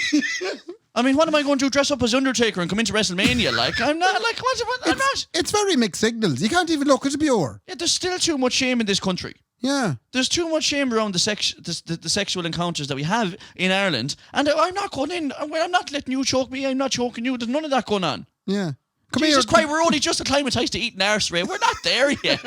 I mean, what am I going to dress up as Undertaker and come into WrestleMania? Like, I'm not, like, I'm not. It's very mixed signals. You can't even look at it pure. Yeah, there's still too much shame in this country. Yeah. There's too much shame around the sexual encounters that we have in Ireland. And I'm not going in. I'm not letting you choke me. I'm not choking you. There's none of that going on. Yeah. Come Jesus here. Christ, we're only just acclimatised to eating arse, Ray. We're not there yet.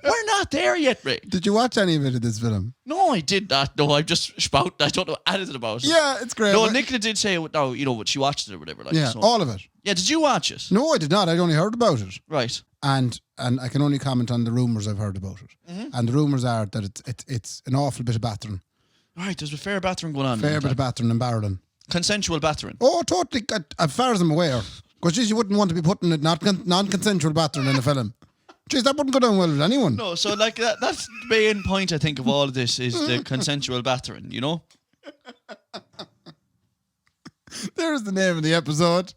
We're not there yet, Ray. Did you watch any of it in this film? No, I did not. No, I'm just spouting. I don't know anything about it. Yeah, it's great. No, Nicola did say, no, she watched it or whatever. Like, Yeah, so. all of it. Yeah, did you watch it? No, I did not. I'd only heard about it. Right. And I can only comment on the rumours I've heard about it. Mm-hmm. And the rumours are that it's an awful bit of battering. Right, there's a fair battering going on. Fair bit of battering and barreling. Consensual battering. Oh, totally. As far as I'm aware. Because you wouldn't want to be putting it non-consensual battering in a film. Jeez, that wouldn't go down well with anyone. No, so like that's the main point I think of all of this is the consensual battering, you know? There's the name of the episode.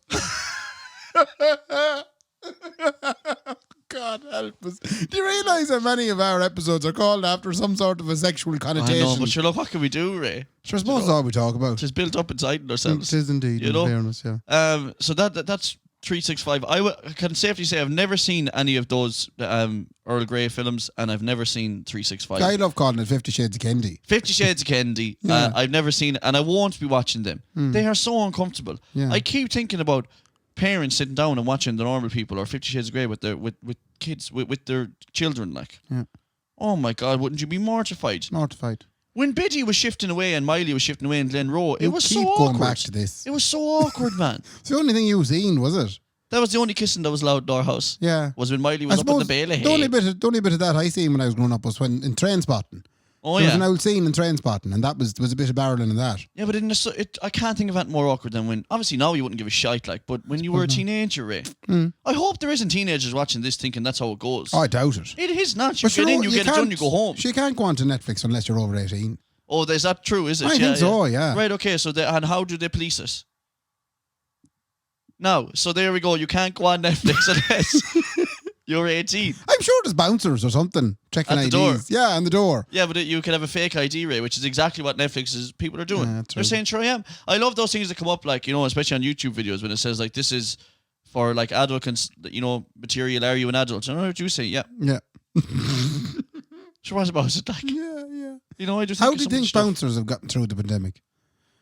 God help us. Do you realise how many of our episodes are called after some sort of a sexual connotation? I know, but sure, look, what can we do, Ray? Sure, I suppose that's all we talk about. It's built up inside ourselves. It is indeed, you in know? fairness, yeah. So that's 365. I can safely say I've never seen any of those Earl Grey films, and I've never seen 365. I love calling it 50 Shades of Kendy. 50 Shades of Kendy. Yeah. I've never seen it, and I won't be watching them. They are so uncomfortable. Yeah. I keep thinking about parents sitting down and watching the normal people or 50 Shades of Grey with their with kids with their children. Like, Yeah. oh my God, wouldn't you be mortified? Mortified. When Biddy was shifting away and Miley was shifting away in Glenroe, it was so keep awkward. going back to this. It was so awkward, man. It's the only thing you've seen, was it? That was the only kissing that was allowed in our house. Yeah. Was when Miley was up in the Bailey. The only bit of that I seen when I was growing up was when in train spotting. Oh, there yeah. was an old scene in train spotting, and there was a bit of barreling in that. Yeah, but I can't think of anything more awkward than when, obviously now you wouldn't give a shite, like, but when you were a teenager, Ray. I hope there isn't teenagers watching this thinking that's how it goes. Oh, I doubt it. It is not. You But get in, you get it can't- done, you go home. You can't go onto Netflix unless you're over 18. Oh, is that true, is it? I think so, yeah. Right, okay, so and how do they police it? No, so there we go. You can't go on Netflix unless you're 18. I'm sure there's bouncers or something checking At the IDs. door. Yeah, on the door. Yeah, but you can have a fake ID, Ray, which is exactly what Netflix people are doing. Yeah, They're true. saying, sure I am. I love those things that come up, like, especially on YouTube videos when it says, like, this is for, like, adult, material. Are you an adult? And what you say? Yeah. Yeah. Sure, what about it? Like, Yeah. I just How think do you of some think stuff. bouncers have gotten through the pandemic?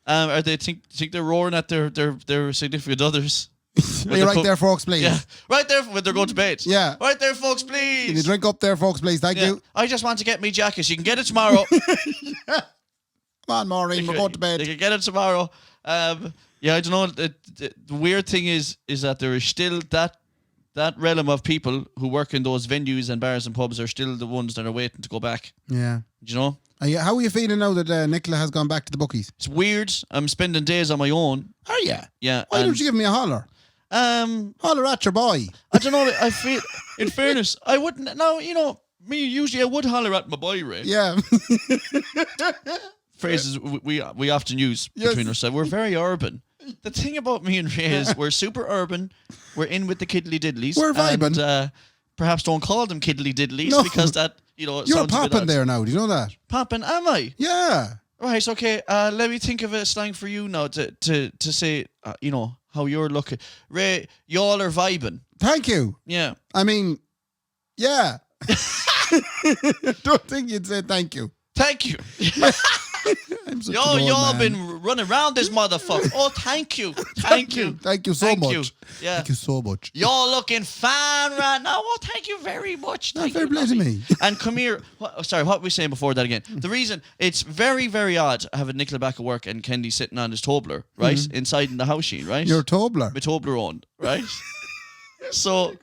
Are they think they're roaring at their significant others? Are you right there, folks, please? Yeah, right there when they're going to bed. Yeah. Right there, folks, please. Can you drink up there, folks, please? Thank Yeah. you. I just want to get me jacket. You can get it tomorrow. Come on, Maureen, we're going to bed. You can get it tomorrow. Yeah, I don't know. The weird thing is that there is still that realm of people who work in those venues and bars and pubs are still the ones that are waiting to go back. Yeah. Do you know? How are you feeling now that Nicola has gone back to the bookies? It's weird. I'm spending days on my own. Are you? Yeah. Why don't you give me a holler? Holler at your boy. I don't know. I feel, in fairness, I wouldn't. Now, me, usually I would holler at my boy, Ray. Yeah. Phrases we often use between ourselves. We're very urban. The thing about me and Ray is we're super urban. We're in with the kiddly diddlies. We're vibing. And, perhaps don't call them kiddly diddlies No. because that, You're sounds a bit popping odd. there now. Do you know that? Popping, am I? Yeah. Right, okay. Let me think of a slang for you now to say, how you're looking. Ray, y'all are vibing. Thank you. Yeah. I mean, yeah. Don't think you'd say thank you. Thank you. I'm such Yo, an old y'all man. been running around this motherfucker. Oh, thank you. Thank you. Thank you so Thank much. you. Yeah. Thank you so much. Y'all looking fine right now. Oh, thank you very much. Thank fair you, play to lovely. me. And come here. What were we saying before that again? The reason it's very, very odd having Nicola back at work and Kendy sitting on his Tobler, right? Inside in the house sheen, right? Your Tobler. My Tobler on, right? So,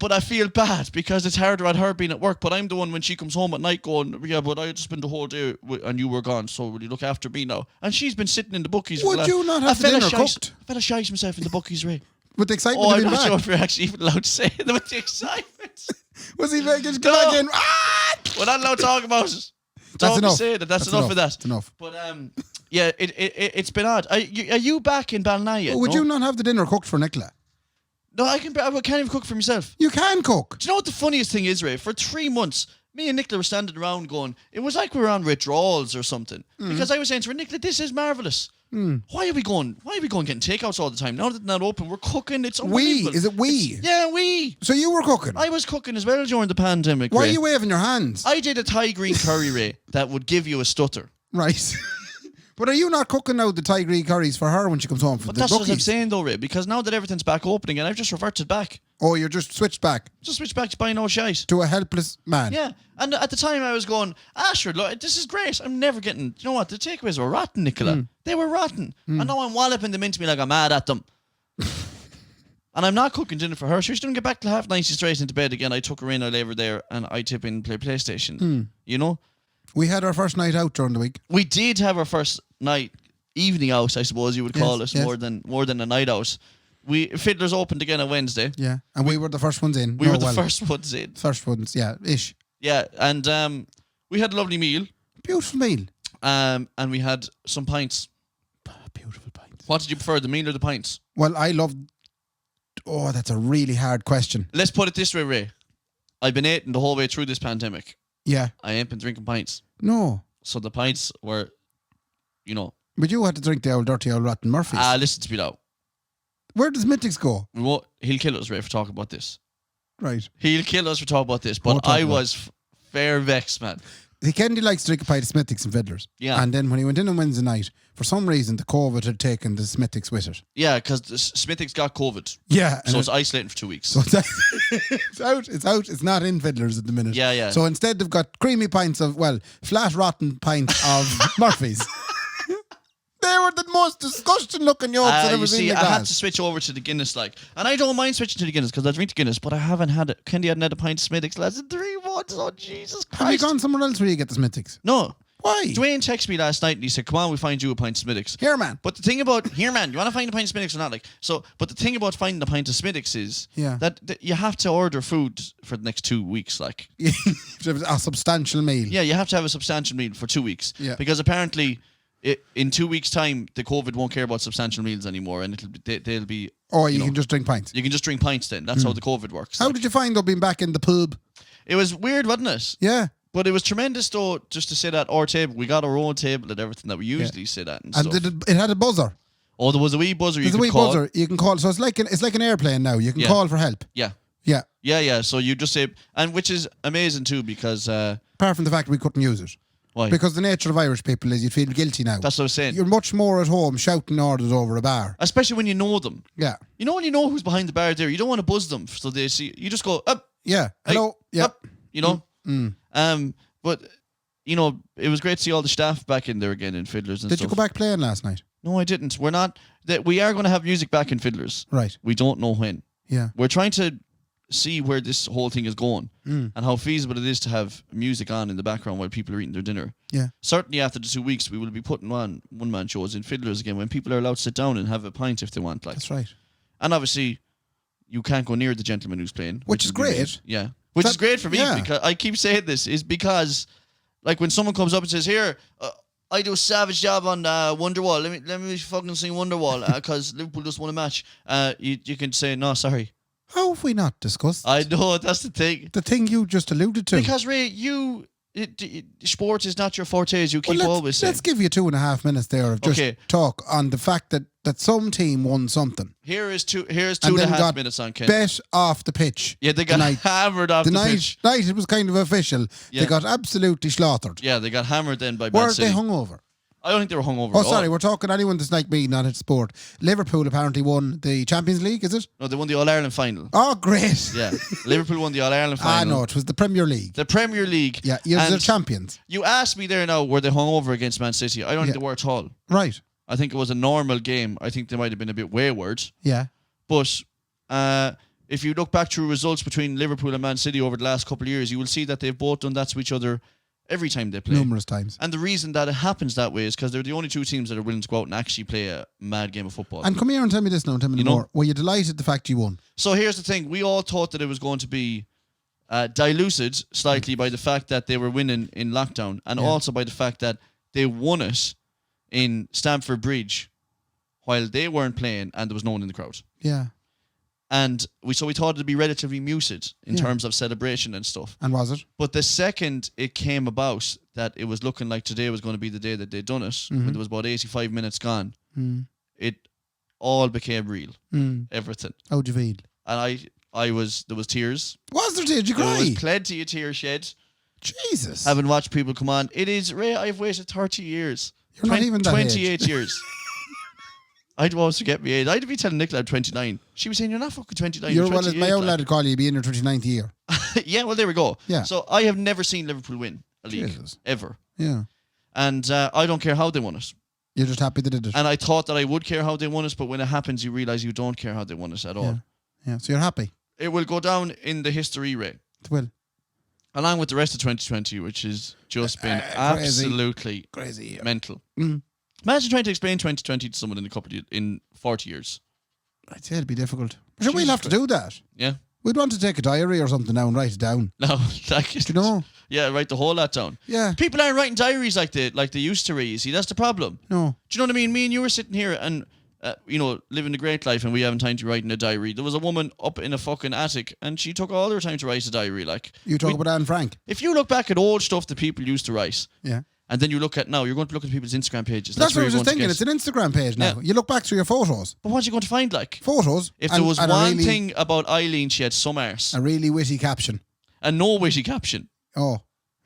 but I feel bad because it's harder on her being at work. But I'm the one when she comes home at night going, yeah, but I just been the whole day and you were gone, so will you look after me now? And she's been sitting in the bookies. Would you not have the dinner cooked? I felt shite myself in the bookies, Ray. With the excitement Oh, of I'm being not back. sure if you're actually even allowed to say it with the excitement. Was he making No. back in? Ah! We're not allowed to talk about it. That's Don't be enough. saying it. That's enough of that. That's enough. But yeah, it's been odd. Are you back in Ballina yet? Would No? you not have the dinner cooked for Nicola? No, I can't even cook for myself. You can cook. Do you know what the funniest thing is, Ray? For 3 months, me and Nicola were standing around going, it was like we were on withdrawals or something. Because I was saying to her, Nicola, this is marvellous. Why are we going getting takeouts all the time? Now that it's not open, we're cooking. It's unbelievable. Is it we? Yeah, we. So you were cooking? I was cooking as well during the pandemic, Why Ray. are you waving your hands? I did a Thai green curry, Ray, that would give you a stutter. Right. But are you not cooking now the Thai green curries for her when she comes home from But the that's what I'm bookies? saying though, Ray, because now that everything's back open again, I've just reverted back. Oh, you're just switched back Just switched back to buying no shite. to a helpless man. Yeah, and at the time I was going, sure, look, this is great. I'm never getting, you know what, the takeaways were rotten, Nicola. They were rotten. And now I'm walloping them into me like I'm mad at them. And I'm not cooking dinner for her. She didn't get back till 9:30. She's straight into bed again. I took her in, I lay her there, and I tip in and play PlayStation. You know? We had our first night out during the week. We did have our first evening out, I suppose you would call it, yes. more than a night out. Fiddlers opened again on Wednesday. Yeah. And we were the first ones in. We were the first ones in. First ones, yeah, ish. Yeah, and we had a lovely meal. Beautiful meal. And we had some pints. Beautiful pints. What did you prefer, the meal or the pints? Well, I loved... Oh, that's a really hard question. Let's put it this way, Ray. I've been eating the whole way through this pandemic. Yeah. I ain't been drinking pints. No. So the pints were, you know... But you had to drink the old dirty old rotten Murphy's. Listen to me now. Where does Mythics go? He'll kill us, Ray, for talking about this. Right. He'll kill us for talking about this. But Don't talk I about was fair vexed, man. Kendy likes to drink a pint of Smithwick's and Fiddlers. Yeah. And then when he went in on Wednesday night, for some reason, the COVID had taken the Smithwick's with it. Yeah, because Smithwick's got COVID. Yeah. So it's isolating for 2 weeks. So it's out. It's out. It's not in Fiddlers at the minute. Yeah. So instead, they've got creamy pints of, flat, rotten pints of Murphy's. They were the most disgusting looking yolks I've ever seen in the glass. I had to switch over to the Guinness, and I don't mind switching to the Guinness because I drink the Guinness, but I haven't had it. Kendy hadn't had a pint of Smithwick's less than 3 months. Oh, Jesus Christ. Have you gone somewhere else where you get the Smithwick's? No. Why? Dwayne texted me last night and he said, come on, we'll find you a pint of Smithwick's. Here, man. But the thing about, you want to find a pint of Smithwick's or not? But the thing about finding a pint of Smithwick's is that you have to order food for the next 2 weeks. A substantial meal. Yeah, you have to have a substantial meal for 2 weeks. Yeah. Because apparently, in 2 weeks' time, the COVID won't care about substantial meals anymore, and they'll be. Or you can just drink pints. You can just drink pints then. That's how the COVID works. How did you find though being back in the pub? It was weird, wasn't it? Yeah. But it was tremendous though, just to sit at our table. We got our own table and everything that we usually sit at and stuff. It had a buzzer. Oh, there was a wee buzzer There's you a wee could call. buzzer you can call. So it's like an airplane now. You can call for help. Yeah. Yeah. Yeah. So you just say, and which is amazing too because. Apart from the fact we couldn't use it. Why? Because the nature of Irish people is you feel guilty now. That's what I was saying. You're much more at home shouting orders over a bar. Especially when you know them. Yeah. You know when you know who's behind the bar there, you don't want to buzz them so they see. You just go up. Yeah. Hello. Yeah. Up. You know. But you know, it was great to see all the staff back in there again in Fiddlers and stuff. Did you go back playing last night? No, I didn't. We're not. We are going to have music back in Fiddlers. Right. We don't know when. Yeah. We're trying to see where this whole thing is going and how feasible it is to have music on in the background while people are eating their dinner. Yeah. Certainly after the 2 weeks, we will be putting on one-man shows in Fiddlers again when people are allowed to sit down and have a pint if they want. That's right. And obviously, you can't go near the gentleman who's playing. Which is great. Yeah. Which is great for me because I keep saying this is because like when someone comes up and says, here, I do a savage job on Wonderwall. Let me fucking sing Wonderwall because Liverpool just won a match. You can say, no, sorry. How have we not discussed? I know, that's the thing. The thing you just alluded to. Because, Ray, sport is not your forte, as you keep always saying. Let's give you 2.5 minutes there of just talk on the fact that some team won something. Here's 2.5 minutes on Ken. Bet off the pitch. Yeah, they got hammered off the pitch. Night it was kind of official. Yeah. They got absolutely slaughtered. Yeah, they got hammered then by Man City. Were they hungover? I don't think they were hungover. Oh, sorry, we're talking anyone that's like me, not at sport. Liverpool apparently won the Champions League, is it? No, they won the All-Ireland final. Oh, great. Yeah, Liverpool won the All-Ireland final. No, it was the Premier League. The Premier League. Yeah, you're the champions. You asked me there now, were they hungover against Man City? I don't think they were at all. Right. I think it was a normal game. I think they might have been a bit wayward. Yeah. But if you look back through results between Liverpool and Man City over the last couple of years, you will see that they've both done that to each other every time they play. Numerous times. And the reason that it happens that way is because they're the only two teams that are willing to go out and actually play a mad game of football. And come here and tell me this now, tell me more. Were you delighted the fact you won? So here's the thing. We all thought that it was going to be diluted slightly by the fact that they were winning in lockdown and also by the fact that they won it in Stamford Bridge while they weren't playing and there was no one in the crowd. Yeah. And we thought it'd be relatively muted in terms of celebration and stuff. And was it? But the second it came about that it was looking like today was going to be the day that they'd done it, when there was about 85 minutes gone, it all became real. Everything. How'd you feel? And there was tears. Was there tears? Did you cry? There was plenty of tears shed. Jesus. Having watched people come on. It is, Ray, I've waited 30 years. You're not even that 28 years. I'd always forget my age. I'd be telling Nicola I'm 29. She was saying, you're not fucking 29. You're well, as my own lad would call you, be in your 29th year. Yeah, well, there we go. Yeah. So I have never seen Liverpool win a league. Ever. Yeah. And I don't care how they won it. You're just happy they did it. And I thought that I would care how they won it, but when it happens, you realise you don't care how they won it at all. Yeah, so you're happy. It will go down in the history, Ray. It will. Along with the rest of 2020, which has just been absolutely crazy, mental. Imagine trying to explain 2020 to someone in 40 years. I'd say it'd be difficult. But sure, we'll have to do that. Yeah. We'd want to take a diary or something now and write it down. No, like, do you know? Yeah, write the whole lot down. Yeah. People aren't writing diaries like they used to, Ray. You see, that's the problem. No. Do you know what I mean? Me and you were sitting here and, living a great life and we haven't time to write in a diary. There was a woman up in a fucking attic and she took all her time to write a diary. Like you talk about Anne Frank. If you look back at old stuff that people used to write. Yeah. And then you look at now, you're going to look at people's Instagram pages. That's what I was just thinking. It's an Instagram page now. Yeah. You look back through your photos. But what are you going to find, like? Photos. If there was one thing about Eileen, she had some arse. A really witty caption. And no witty caption. Oh.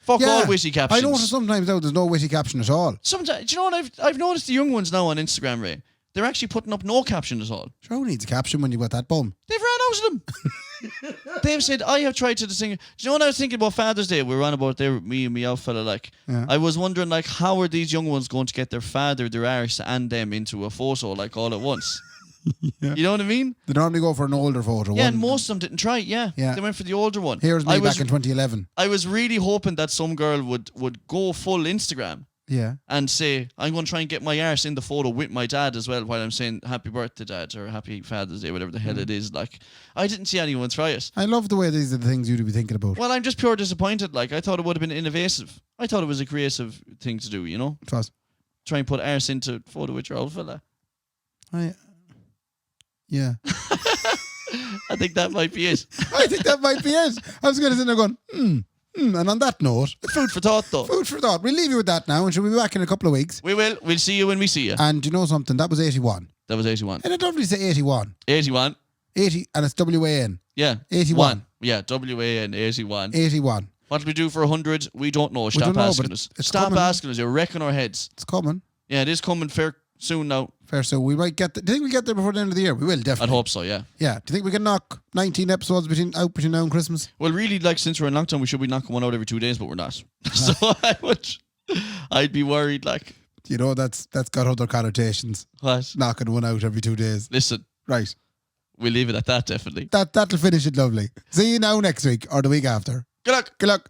Fuck all witty captions. I notice sometimes now there's no witty caption at all. Sometimes, do you know what I've noticed the young ones now on Instagram, Ray? They're actually putting up no caption at all. Sure, who needs a caption when you got that bum? They've ran out of them. They've said, I have tried to sing. Do you know what I was thinking about Father's Day? We were on about there, me and me out fella, like. Yeah. I was wondering, like, how are these young ones going to get their father, their arse, and them into a photo, like, all at once? Yeah. You know what I mean? They normally go for an older photo. Yeah, and most of them didn't try it, yeah. They went for the older one. Here's me back in 2011. I was really hoping that some girl would go full Instagram. Yeah. And say, I'm going to try and get my arse in the photo with my dad as well while I'm saying happy birthday, Dad, or happy Father's Day, whatever the hell it is. Like, I didn't see anyone try it. I love the way these are the things you'd be thinking about. Well, I'm just pure disappointed. Like, I thought it would have been innovative. I thought it was a creative thing to do, you know? It was. Try and put arse into photo with your old fella. Yeah. I think that might be it. I think that might be it. I was going to sit there going, and on that note... Food for thought, though. Food for thought. We'll leave you with that now, and she'll be back in a couple of weeks. We will. We'll see you when we see you. And you know something? That was 81. That was 81. And I don't really say 81. 81. 80, and it's W-A-N. Yeah. 81. Yeah, W-A-N, 81. 81. What will we do for 100? We don't know. Stop asking us. Stop asking us. You're wrecking our heads. It's coming. Yeah, it is coming fair soon now. Fair soon. We might get... Do you think we get there before the end of the year? We will, definitely. I'd hope so, yeah. Yeah. Do you think we can knock 19 episodes between now and Christmas? Well, really, like, since we're in lockdown, we should be knocking one out every 2 days, but we're not. So I'd be worried, like... You know, that's got other connotations. What? Knocking one out every 2 days. Listen. Right. We'll leave it at that, definitely. That'll finish it lovely. See you now next week or the week after. Good luck. Good luck.